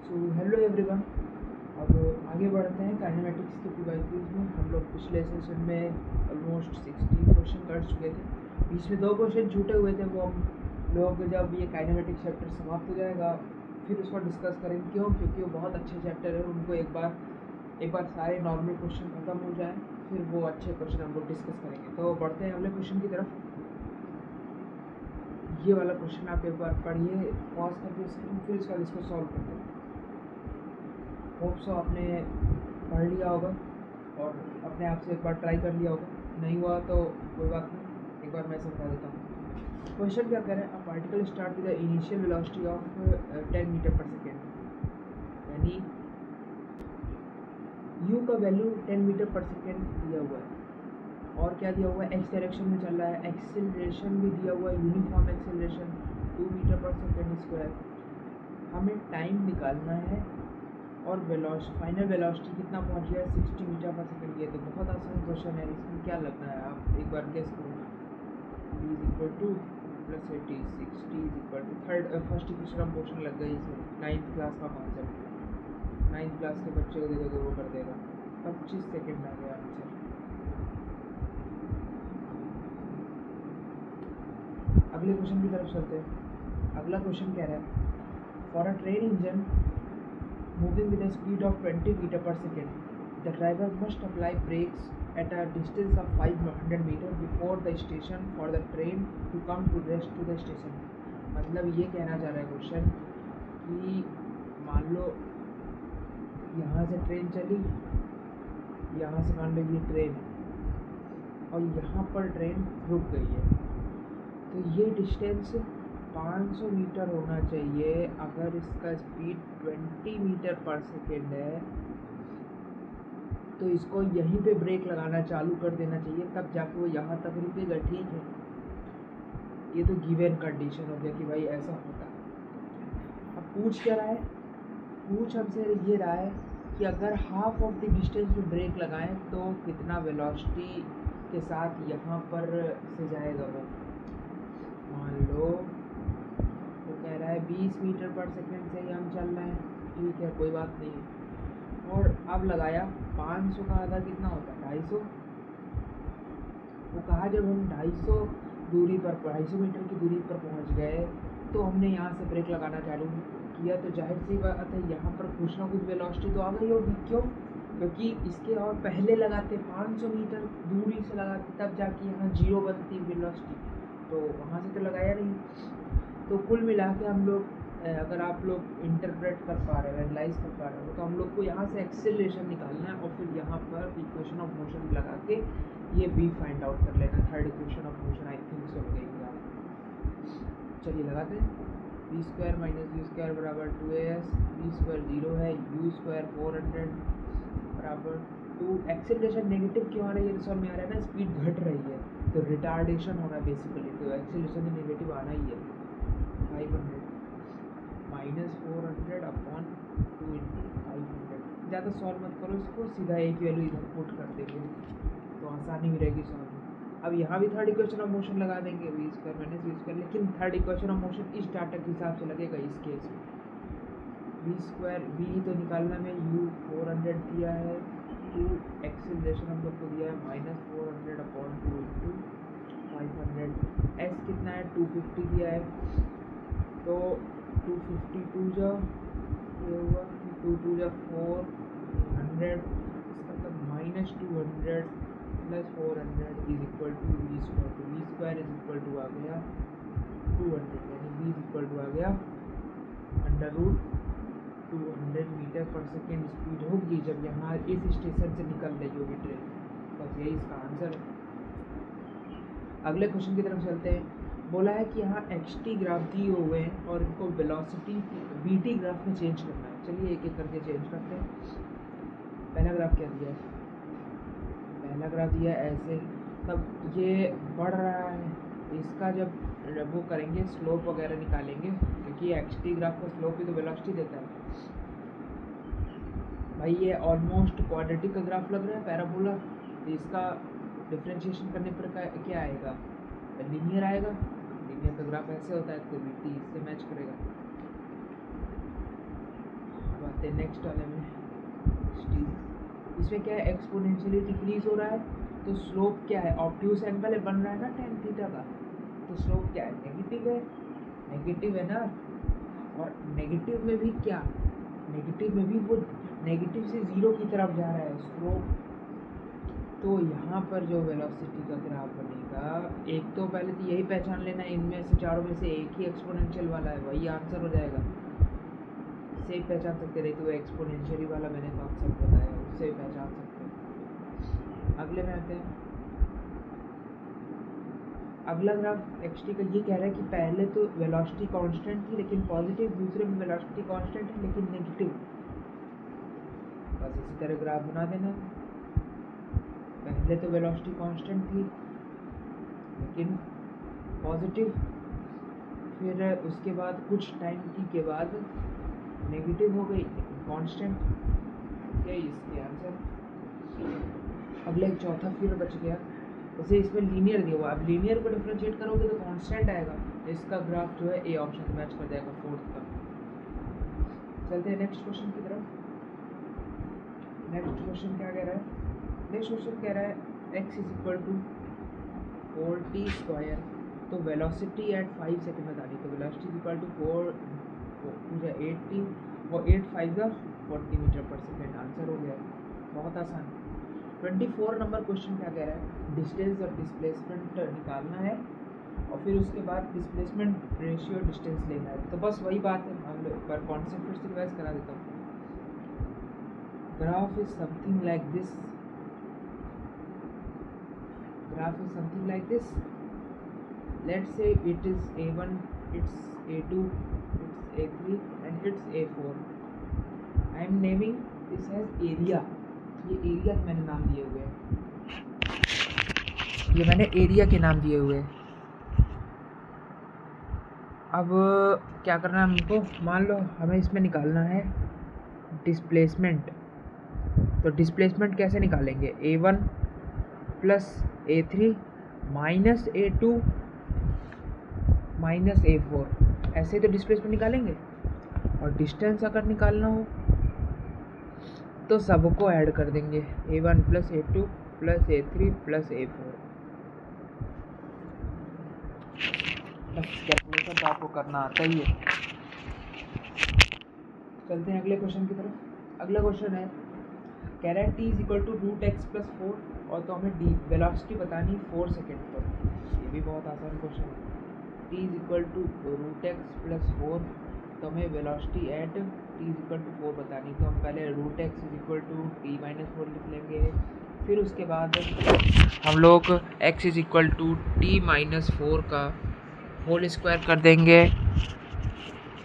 So hello everyone. अब आगे बढ़ते हैं काइनेमेटिक्स के पीवाईक्यूज में। हम लोग पिछले सेशन में ऑलमोस्ट 60 क्वेश्चन कर चुके थे। बीच में 2 क्वेश्चन छूटे हुए थे, वो हम लोग जब ये काइनेमेटिक्स चैप्टर समाप्त हो जाएगा फिर उसको डिस्कस करेंगे। क्यों? क्योंकि वो बहुत अच्छे चैप्टर है। उनको एक बार सारे नॉर्मल क्वेश्चन ख़त्म हो जाए फिर वो अच्छे क्वेश्चन हम लोग डिस्कस करेंगे। तो बढ़ते हैं अगले क्वेश्चन की तरफ। ये वाला क्वेश्चन आप एक बार पढ़िए पॉज करके स्क्रीन, फिर इसका इसको सॉल्व करते हैं। होप सो आपने पढ़ लिया होगा और अपने आप से एक बार ट्राई कर लिया होगा। नहीं हुआ तो कोई बात नहीं, एक बार मैं समझा देता हूँ। क्वेश्चन क्या कह रहा है? A particle start with the initial velocity of 10 meter पर सेकेंड, यानी u का वैल्यू 10 मीटर पर सेकेंड दिया हुआ है। और क्या दिया हुआ है? एक्स डायरेक्शन में चल रहा है। एक्सेलरेशन भी दिया हुआ है, यूनिफॉर्म एक्सेलरेशन 2 मीटर पर सेकेंड स्क्वायर। हमें टाइम निकालना है और फाइनल वेलोसिटी कितना पहुंच गया? 60 मीटर पर सेकेंड। ये तो बहुत आसान क्वेश्चन है, इसमें क्या लगना है? आप एक बार गेस करो। v is equal to plus 80, 60 is equal to first equation of motion लग गई इसमें। 9th क्लास का कॉन्सेप्ट, 9th क्लास के बच्चे को दे दोगे वो कर देगा। 25 सेकेंड आ गया आंसर। अगले क्वेश्चन की तरफ चलते हैं। अगला क्वेश्चन कह रहा है for a train engine moving with a speed of 20 meter per second, the driver must apply brakes at a distance of 500 meter before the station for the train to come to rest to the station। मतलब ये कहना चाह रहा है question कि मान लो यहाँ से ट्रेन चली, यहाँ से मान लो ये ट्रेन और यहाँ पर ट्रेन रुक गई है, तो ये डिस्टेंस 500 मीटर होना चाहिए। अगर इसका स्पीड 20 मीटर पर सेकेंड है तो इसको यहीं पे ब्रेक लगाना चालू कर देना चाहिए, तब जाके वो यहाँ तक रुकेगा। ठीक है, ये तो गिवन कंडीशन हो गया कि भाई ऐसा होता है। अब पूछ क्या रहा है? पूछ हमसे ये रहा है कि अगर हाफ ऑफ द डिस्टेंस में ब्रेक लगाएं तो कितना वेलोसिटी के साथ यहाँ पर से जाएगा वो। मान लो तो कह रहा है 20 मीटर पर सेकेंड से ही हम चल रहे हैं। ठीक है, कोई बात नहीं है। और अब लगाया 500 का आधा कितना होता है? 250। वो कहा जब हम 250 मीटर की दूरी पर पहुंच गए तो हमने यहाँ से ब्रेक लगाना चालू किया, तो जाहिर सी बात है यहाँ पर कुछ ना कुछ वेलोसिटी तो आ गई होगी। क्यों? क्योंकि इसके और पहले लगाते 500 मीटर दूरी से लगाते तब जाके यहाँ 0 बनती वेलोसिटी, तो वहाँ से तो लगाया नहीं। तो कुल मिला के हम लोग अगर आप लोग इंटरप्रेट कर पा रहे हो, एनालाइज कर पा रहे हो, तो हम लोग को यहाँ से एक्सेलरेशन निकालना है और फिर यहाँ पर इक्वेशन ऑफ मोशन लगा के ये भी फाइंड आउट कर लेना। Third equation of motion I think so लगेगी आप। चलिए लगाते हैं। V square minus u square बराबर 2as, बी स्क्वायर 0 है, यू स्क्वायर 400 बराबर 2। एक्सेलरेशन नेगेटिव क्यों आ रही है? तो समझ में आ रहा है ना, स्पीड घट रही है तो रिटार्डेशन हो रहा है बेसिकली, तो एक्सेलरेशन तो नेगेटिव आना ही है। 500 माइनस 400 अपॉन 2 इंटू 500। ज़्यादा सॉल्व मत करो इसको, सीधा एक वैल्यू इधर पुट कर देंगे तो आसानी भी रहेगी सॉल्व। अब यहाँ भी थर्ड इक्वेशन ऑफ मोशन लगा देंगे, v square minus u square, लेकिन थर्ड इक्वेशन ऑफ मोशन इस डाटा के हिसाब से लगेगा इस केस में। वी स्क्वायर वी तो निकालना में यू 400 दिया है, 2 एक्सेलरेशन हम लोग को दिया है माइनस 400 अपॉन 2 इंटू 500। एस कितना है? 250 दिया है, तो 252 जा ये हुआ कि 2 जा 400, इसका मतलब minus 200 plus 400 is equal to v square. तो v square is equal to आ गया 200, यानी वी इज इक्वल टू आ गया अंडर रूट 200 मीटर पर सेकेंड स्पीड होगी जब यहाँ इस स्टेशन से निकल रही होगी ट्रेन। बस यही इसका आंसर है। अगले क्वेश्चन की तरफ चलते हैं। बोला है कि यहाँ xt ग्राफ दिए हुए हैं और इनको वेलोसिटी vt ग्राफ में चेंज करना है। चलिए एक एक करके चेंज करते हैं। पहला ग्राफ क्या दिया है? पहला ग्राफ दिया है ऐसे, तब ये बढ़ रहा है, इसका जब वो करेंगे स्लोप वगैरह निकालेंगे, क्योंकि xt ग्राफ का स्लोप ही तो वेलोसिटी देता है। भाई ये ऑलमोस्ट क्वाड्रेटिक का ग्राफ लग रहा है, पैराबोला, तो इसका डिफ्रेंशिएशन करने पर क्या आएगा? लीनियर आएगा। लीनियर का ग्राफ ऐसे होता है, तो वीटी इससे मैच करेगा। अब चलते हैं नेक्स्ट वाले में। इसमें क्या है, एक्सपोनेंशियली डिक्रीज हो रहा है, तो स्लोप क्या है, ऑब्ट्यूस एंगल बन रहा है ना tan थीटा का, तो स्लोप क्या है, नेगेटिव है ना। और नेगेटिव में भी क्या, नेगेटिव में भी वो नेगेटिव से ज़ीरो की तरफ जा रहा है स्लोप। तो यहाँ पर जो वेलोसिटी का ग्राफ बनेगा, एक तो पहले तो यही पहचान लेना है, इनमें से चारों में से एक ही एक्सपोनेंशियल वाला है, वही आंसर हो जाएगा। इससे ही पहचान सकते, रहे तो एक्सपोनेंशियली वाला मैंने कॉन्सेप्ट बताया, उससे ही पहचान सकते हैं। अगले में आते हैं। अगला ग्राफ एक्सटी का ये कह रहा है कि पहले तो वेलोसिटी कांस्टेंट थी लेकिन पॉजिटिव, दूसरे में वेलोसिटी कांस्टेंट है लेकिन नेगेटिव। बस इसी तरह ग्राफ बना देना। पहले तो वेलोसिटी कांस्टेंट थी लेकिन पॉजिटिव, फिर उसके बाद कुछ टाइम के बाद नेगेटिव हो गई लेकिन कांस्टेंट। यही इसके आंसर। अगला एक चौथा फिर बच गया, उसे इसमें लीनियर दिया हुआ, अब लीनियर को डिफरेंशिएट करोगे तो कांस्टेंट आएगा, इसका ग्राफ जो है ए ऑप्शन मैच कर जाएगा फोर्थ का। चलते हैं नेक्स्ट क्वेश्चन की तरफ। नेक्स्ट क्वेश्चन क्या कह रहा है, नेक्स्ट क्वेश्चन कह रहा है x is equal to 4t², तो वेलोसिटी एट 5 सेकेंड बतानी, तो velocity is equal to 8t और 8 5 40 मीटर पर सेकेंड। आंसर हो गया, बहुत आसान। 24 नंबर क्वेश्चन क्या कह रहा है, डिस्टेंस और डिस्प्लेसमेंट निकालना है और फिर उसके बाद डिस्प्लेसमेंट रेशियो डिस्टेंस लेना है। तो बस वही बात है, मान लो एक बार कॉन्सेप्ट फिर से रिवाइज करा देता हूँ। Graph is something like this, graph is something like this. Let's say it is A1, it's A2, it's A3 and it's A4. I am naming this as area. ये एरिया मैंने नाम दिए हुए हैं, ये मैंने एरिया के नाम दिए हुए हैं। अब क्या करना है हमको, मान लो हमें इसमें निकालना है डिस्प्लेसमेंट, तो डिस्प्लेसमेंट कैसे निकालेंगे, A1 plus A3 minus A2 minus A4, ऐसे तो डिस्प्लेसमेंट निकालेंगे। और डिस्टेंस अगर निकालना हो तो सबको ऐड कर देंगे, A1 plus A2 plus A3 plus A4। बस कैलकुलेशन तो आपको करना आता ही है। चलते हैं अगले क्वेश्चन की तरफ। अगला क्वेश्चन है, कह रहा है t is equal to √x+4 और तो हमें डी वेलोसिटी बतानी 4 सेकेंड पर। ये भी बहुत आसान क्वेश्चन है। t is equal to √x+4, तो हमें velocity at t is equal to 4 बतानी, तो हम पहले √x is equal to t-4 लिख लेंगे, फिर उसके बाद हम लोग x is equal to t-4 का होल स्क्वायर कर देंगे,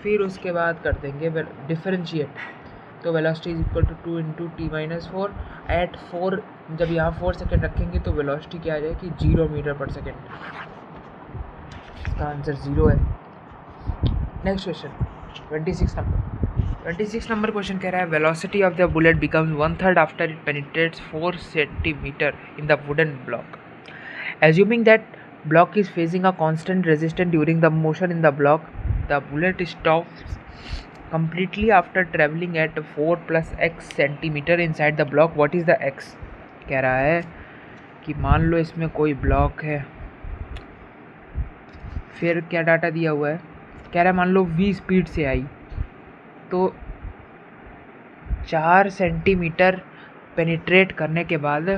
फिर उसके बाद कर देंगे डिफरेंशिएट, तो velocity is equal to 2 into t-4 at 4। जब यहाँ 4 सेकेंड रखेंगे तो वेलोसिटी क्या आ जाएगी, 0 मीटर पर सेकेंड। इसका आंसर 0 है। नेक्स्ट क्वेश्चन 26 नंबर क्वेश्चन कह रहा है, velocity of the bullet becomes 1/3 after it penetrates 4 centimetre in the wooden block. Assuming that block is facing a constant resistance during the motion in the block, the bullet stops completely after traveling at 4 plus x centimeter inside the block. What is the x? कह रहा है कि मान लो इसमें कोई block है, फिर क्या डाटा दिया हुआ है, कह रहा है मान लो v स्पीड से आई तो 4 सेंटीमीटर पेनिट्रेट करने के बाद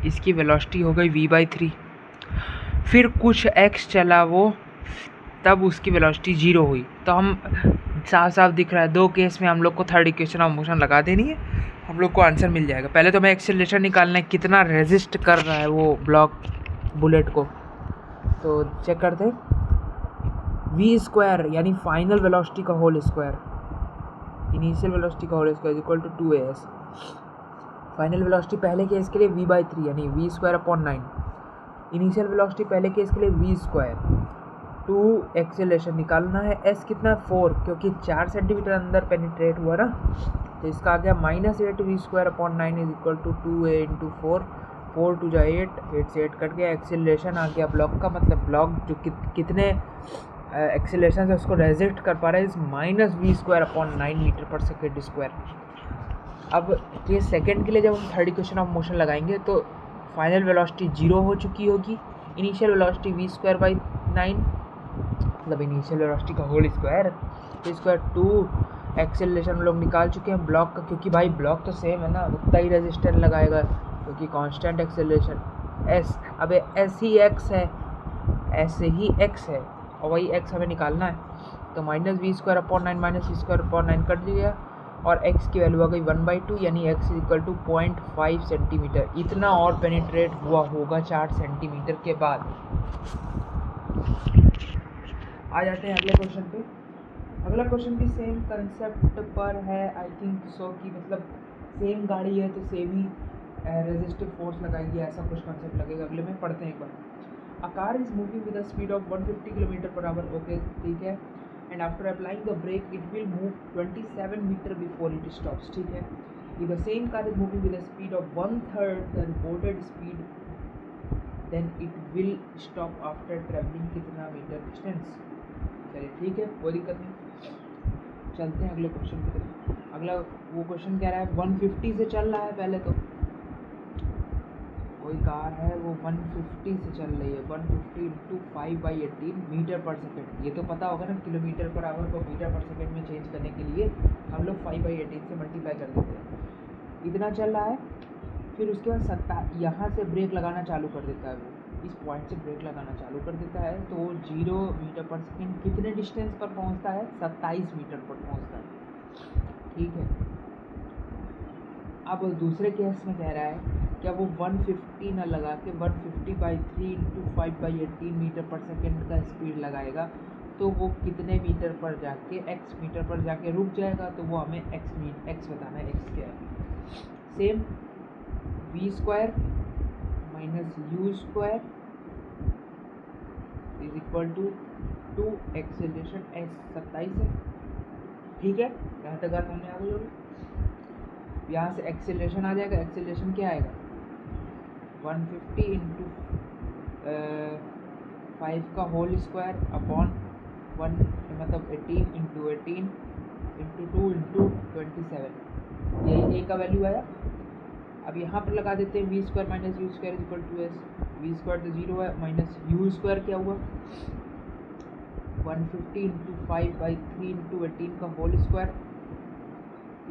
इसकी वेलोसिटी हो गई v/3, फिर कुछ x चला वो, तब उसकी वेलोसिटी 0 हुई। तो हम साफ साफ दिख रहा है, दो केस में हम लोग को थर्ड इक्वेशन ऑफ मोशन लगा देनी है, हम लोग को आंसर मिल जाएगा। पहले तो मैं एक्सेलरेशन निकालना है, कितना रेजिस्ट कर रहा है वो ब्लॉक बुलेट को, तो चेक करते हैं। v² यानी फाइनल वेलोसिटी का होल स्क्वायर, इनिशियल वेलोसिटी का whole square equal to 2as। Final velocity पहले केस के लिए v/3 यानी v²/9, इनिशियल वेलोसिटी पहले केस के लिए v², 2 एक्सेलरेशन निकालना है, s कितना 4 क्योंकि 4 सेंटीमीटर अंदर पेनिट्रेट हुआ ना, तो इसका आ गया -8 v²/9 is equal to 2a into 4, 4 2 8, 8 से 8 कट गया, एक्सेलरेशन आ गया ब्लॉक का, मतलब ब्लॉक जो कितने एक्सेलरेशन से उसको रेजिस्ट कर पा रहा है इज -v²/9 मीटर पर सेकेंड स्क्वायर। अब ये सेकंड के लिए जब हम थर्ड इक्वेशन ऑफ मोशन लगाएंगे तो फाइनल वेलोसिटी 0 हो चुकी होगी, इनिशियल वेलोसिटी v²/9 मतलब इनिशियल वेलोसिटी का होल स्क्वायर 2 एक्सेलरेशन हम लोग निकाल चुके हैं ब्लॉक का, क्योंकि भाई ब्लॉक तो सेम है ना, उतना ही रेजिस्टेंस लगाएगा क्योंकि कांस्टेंट एक्सेलरेशन s। अब s ही x है, ऐसे ही x है और वही x हमें निकालना है, तो -v²/9 -v²/9 कट दिया और x की वैल्यू आ गई 1/2 यानी x = 0.5 सेंटीमीटर। इतना और पेनिट्रेट हुआ होगा 4 सेंटीमीटर के बाद। आ जाते हैं अगले क्वेश्चन पे। अगला क्वेश्चन भी सेम कंसेप्ट पर है आई थिंक सो, कि मतलब सेम गाड़ी है तो सेम ही रेजिस्टिव फोर्स लगाएंगे, ऐसा कुछ कंसेप्ट लगेगा। अगले में पढ़ते हैं एक बार। A car is moving with a speed of 150 km/h, okay ठीक है, and after applying the brake it will move 27 meter before it stops, ठीक है। If the same car is moving with a speed of 1/3 the reported speed then it will stop after travelling कितना meter distance. चलिए ठीक है, कोई दिक्कत नहीं, चलते हैं अगले क्वेश्चन की तरफ। अगला वो क्वेश्चन कह रहा है 150 से चल रहा है, पहले तो कोई कार है वो 150 से चल रही है, 150 × 5/18 मीटर पर सेकेंड। ये तो पता होगा ना, km/h को मीटर पर सेकेंड में चेंज करने के लिए हम लोग 5/18 से मल्टीप्लाई कर देते हैं। इतना चल रहा है, फिर उसके बाद यहाँ से ब्रेक लगाना चालू कर देता है, वो इस पॉइंट से ब्रेक लगाना चालू कर देता है, तो 0 मीटर पर सेकेंड कितने डिस्टेंस पर पहुँचता है, 27 मीटर पर पहुँचता है, ठीक है। अब दूसरे केस में कह रहा है क्या वो 150 ना लगा के 150/3 × 5/18 मीटर पर सेकेंड का स्पीड लगाएगा, तो वो कितने मीटर पर जाके x मीटर पर जाके रुक जाएगा, तो वो हमें x बताना है, x क्या है। Same v² - u² = 2 acceleration s 27 है, ठीक है। यहाँ तक बात हमने आ गई होगी। यहाँ से एक्सेलरेशन आ जाएगा, एक्सेलरेशन क्या आएगा 150 × 5 का होल स्क्वायर अपॉन 1 मतलब 18 × 18 × 2 × 27, यही a का वैल्यू आया। अब यहाँ पर लगा देते हैं v² - u² = s, v² तो 0 है, माइनस u² क्या हुआ 150 × 5/3 × 18 का होल स्क्वायर =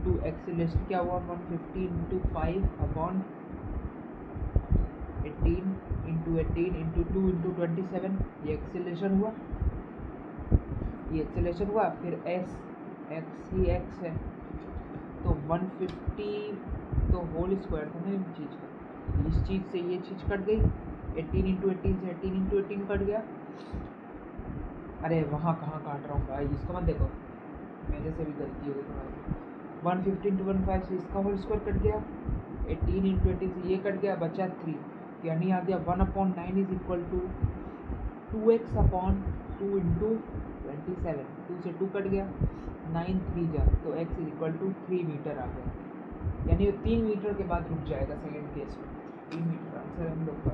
2 एक्सेलरेशन क्या हुआ 150 × 5 अपॉन 18 × 18 × 2 × 27, ये एक्सेलरेशन हुआ, ये एक्सेलरेशन हुआ। फिर s x ही x है, तो 150 तो होल स्क्वायर था ना इस चीज़ का, इस चीज़ से ये चीज़ कट गई, 18 × 18 से 18 × 18 कट गया। अरे वहाँ कहाँ काट रहा हूँ भाई, इसको मत देखो, मेरे से भी गलती हो गई तुम्हारी। 150 × 15 से इसका होल स्क्वायर कट गया, 18 × 20 से ये कट गया, बचा 3, यानी आ गया 1/9 = 2x/2 × 27, 2 से 2 कट गया, 9 3 जा, तो x = 3 मीटर आ गया, यानी वो 3 मीटर के बाद रुक जाएगा सेकेंड केस में, 3 मीटर आंसर हम लोग का।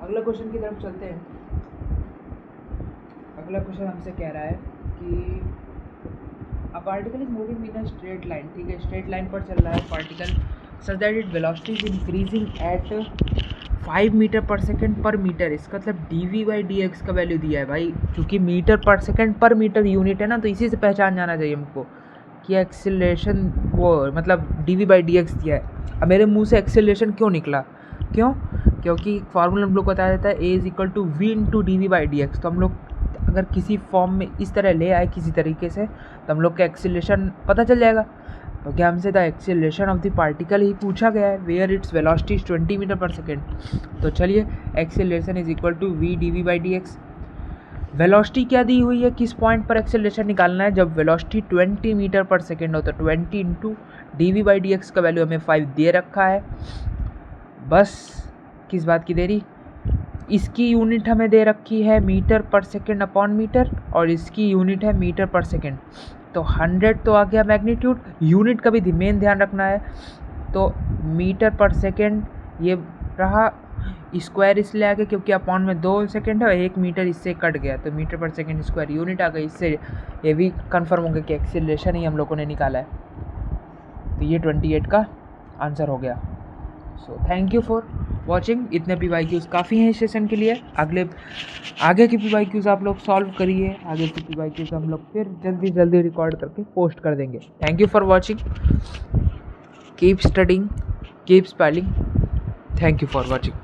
अगला क्वेश्चन की तरफ चलते हैं। अगला क्वेश्चन हमसे कह रहा है कि a particle is moving in a straight line, ठीक है, स्ट्रेट लाइन पर चल रहा है particle, such that it velocity is increasing at 5 meter पर सेकेंड पर मीटर। इसका मतलब dv/dx का वैल्यू दिया है भाई, क्योंकि मीटर पर सेकेंड पर मीटर यूनिट है ना, तो इसी से पहचान जाना चाहिए हमको कि एक्सेलरेशन वो मतलब dv/dx दिया है। अब मेरे मुंह से एक्सेलरेशन क्यों निकला, क्योंकि फार्मूला हम लोग को बताया जाता है a = v × dv/dx। तो हम लोग अगर किसी फॉर्म में इस तरह ले आए किसी तरीके से, तो हम लोग का एक्सेलरेशन पता चल जाएगा। तो क्या हमसे the acceleration of the particle ही पूछा गया है, where its velocity is 20 meter पर सेकेंड। तो चलिए acceleration is equal to v dv/dx। Velocity क्या दी हुई है, किस पॉइंट पर एक्सेलरेशन निकालना है, जब वेलोसिटी 20 मीटर पर सेकेंड हो, तो 20 × dv/dx का वैल्यू हमें 5 दे रखा है। बस किस बात की देरी, इसकी यूनिट हमें दे रखी है मीटर पर सेकेंड अपॉन मीटर, और इसकी यूनिट है मीटर पर सेकेंड। तो 100 तो आ गया मैग्नीट्यूड, यूनिट का भी मेन ध्यान रखना है, तो मीटर पर सेकेंड ये रहा, स्क्वायर इसलिए आ गया क्योंकि अपॉन में 2 सेकेंड है और 1 मीटर इससे कट गया, तो मीटर पर सेकेंड स्क्वायर यूनिट आ गई। इससे ये भी कंफर्म हो गया कि एक्सीलरेशन ही हम लोगों ने निकाला है। तो ये 28 का आंसर हो गया। So thank you for watching. इतने PYQs काफ़ी हैं इस सेशन के लिए। आगे के PYQs आप लोग सॉल्व करिए। आगे के PYQs हम लोग फिर जल्दी रिकॉर्ड करके पोस्ट कर देंगे। Thank you for watching. Keep studying, keep smiling. Thank you for watching.